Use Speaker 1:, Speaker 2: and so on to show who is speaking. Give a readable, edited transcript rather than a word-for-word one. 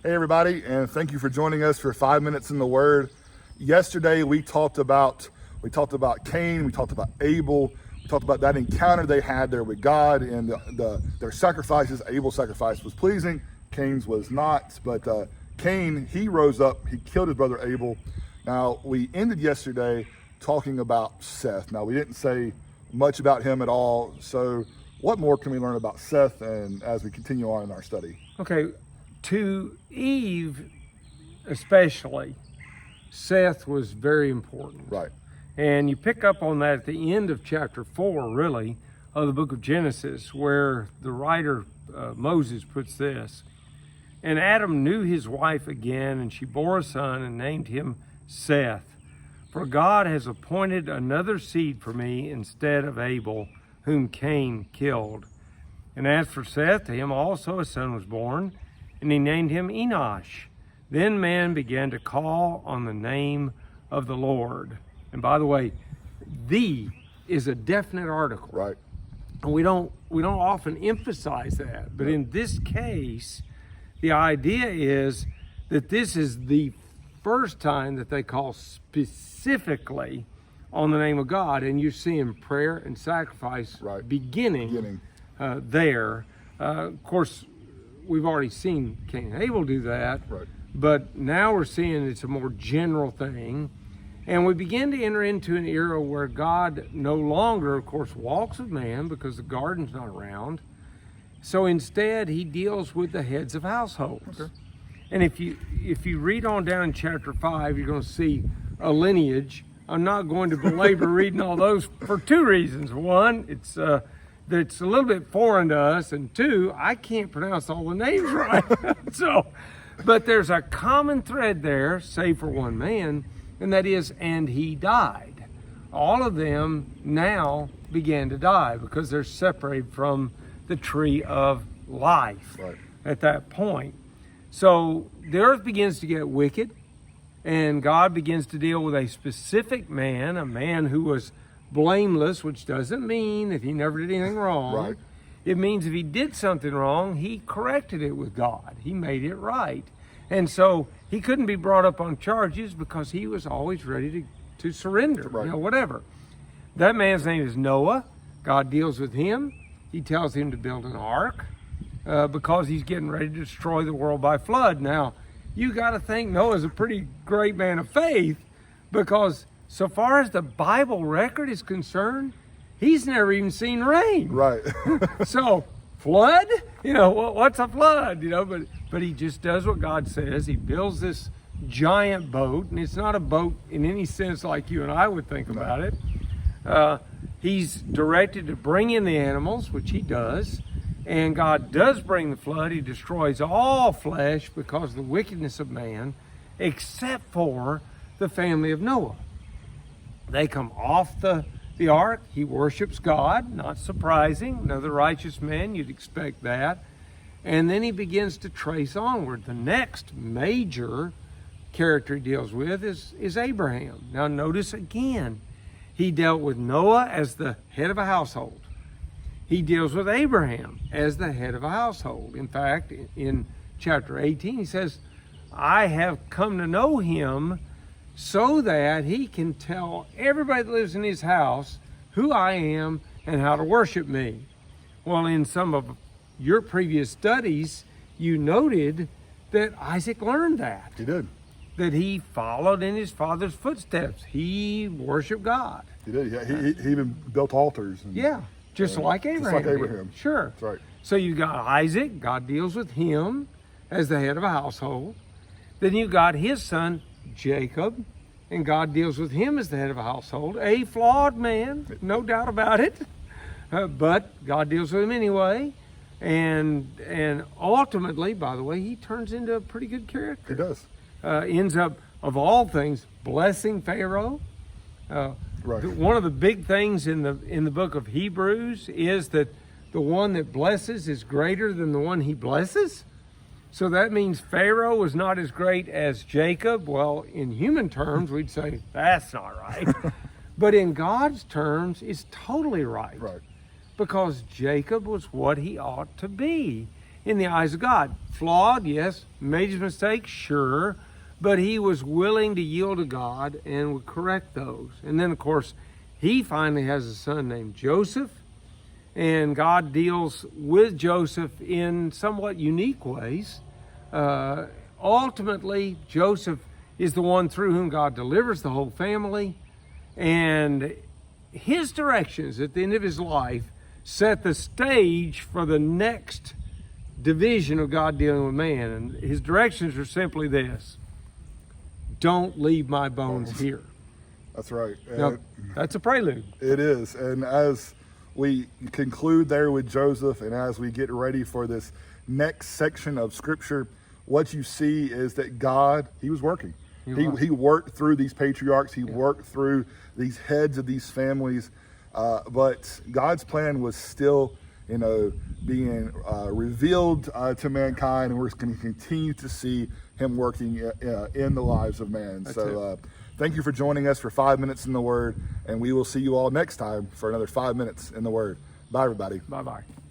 Speaker 1: Hey everybody, and thank you for joining us for 5 minutes in the Word. Yesterday we talked about Cain, we talked about Abel, we talked about that encounter they had there with God and their sacrifices. Abel's sacrifice was pleasing, Cain's was not. But Cain, he rose up, he killed his brother Abel. Now we ended yesterday talking about Seth. Now we didn't say much about him at all. So what more can we learn about Seth and as we continue on in our study?
Speaker 2: Okay. To Eve, especially, Seth was very important.
Speaker 1: Right.
Speaker 2: And you pick up on that at the end of chapter 4, really, of the book of Genesis, where the writer, Moses, puts this. And Adam knew his wife again, and she bore a son and named him Seth. For God has appointed another seed for me instead of Abel, whom Cain killed. And as for Seth, to him also a son was born, and he named him Enosh. Then man began to call on the name of the Lord. And by the way, "the" is a definite article.
Speaker 1: Right.
Speaker 2: And we don't often emphasize that. But in this case, the idea is that this is the first time that they call specifically on the name of God. And you're seeing prayer and sacrifice beginning. There. Of course, we've already seen Cain and Abel do that, but now we're seeing it's a more general thing. And we begin to enter into an era where God no longer, of course, walks with man because the garden's not around. So instead, he deals with the heads of households. Okay. And if you read on down in chapter 5, you're going to see a lineage. I'm not going to belabor reading all those for two reasons. One, it's a little bit foreign to us, and two, I can't pronounce all the names right. But there's a common thread there, save for one man, and that is, and he died. All of them now began to die because they're separated from the tree of life at that point. So the earth begins to get wicked, and God begins to deal with a specific man, a man who was blameless, which doesn't mean that he never did anything wrong.
Speaker 1: Right.
Speaker 2: It means if he did something wrong, he corrected it with God. He made it right. And so he couldn't be brought up on charges because he was always ready to surrender, whatever. That man's name is Noah. God deals with him. He tells him to build an ark because he's getting ready to destroy the world by flood. Now, you got to think Noah's a pretty great man of faith, because so far as the Bible record is concerned, he's never even seen rain.
Speaker 1: Right.
Speaker 2: So, flood? What's a flood? But he just does what God says. He builds this giant boat, and it's not a boat in any sense like you and I would think about it. He's directed to bring in the animals, which he does. And God does bring the flood. He destroys all flesh because of the wickedness of man, except for the family of Noah. They come off the ark. He worships God, not surprising. Another righteous man, you'd expect that. And then he begins to trace onward. The next major character he deals with is Abraham. Now notice again, he dealt with Noah as the head of a household. He deals with Abraham as the head of a household. In fact, in chapter 18, he says, I have come to know him so that he can tell everybody that lives in his house who I am and how to worship me. Well, in some of your previous studies, you noted that Isaac learned that.
Speaker 1: He did.
Speaker 2: That he followed in his father's footsteps. He worshiped God.
Speaker 1: He did. Yeah, he even built altars.
Speaker 2: Just like Abraham.
Speaker 1: Just like Abraham.
Speaker 2: Sure.
Speaker 1: That's right.
Speaker 2: So you got Isaac. God deals with him as the head of a household. Then you got his son, Jacob, and God deals with him as the head of a household. A flawed man, no doubt about it, but God deals with him anyway. And ultimately, by the way, he turns into a pretty good character.
Speaker 1: He does.
Speaker 2: Ends up, of all things, blessing Pharaoh. One of the big things in the book of Hebrews is that the one that blesses is greater than the one he blesses. So that means Pharaoh was not as great as Jacob. Well, in human terms, we'd say that's not right. But in God's terms, it's totally right.
Speaker 1: Right.
Speaker 2: Because Jacob was what he ought to be. in the eyes of God. Flawed, yes. Made his mistakes, sure. But he was willing to yield to God and would correct those. And then, of course, he finally has a son named Joseph. And God deals with Joseph in somewhat unique ways. Ultimately, Joseph is the one through whom God delivers the whole family. And his directions at the end of his life set the stage for the next division of God dealing with man. And his directions are simply this: don't leave my bones here.
Speaker 1: That's right.
Speaker 2: Now, that's a prelude.
Speaker 1: It is. And as we conclude there with Joseph, and as we get ready for this next section of Scripture, what you see is that God, he was working. He worked through these patriarchs. He worked through these heads of these families. But God's plan was still, being revealed to mankind, and we're going to continue to see him working in the lives of man. Thank you for joining us for 5 minutes in the Word, and we will see you all next time for another 5 minutes in the Word. Bye, everybody.
Speaker 2: Bye-bye.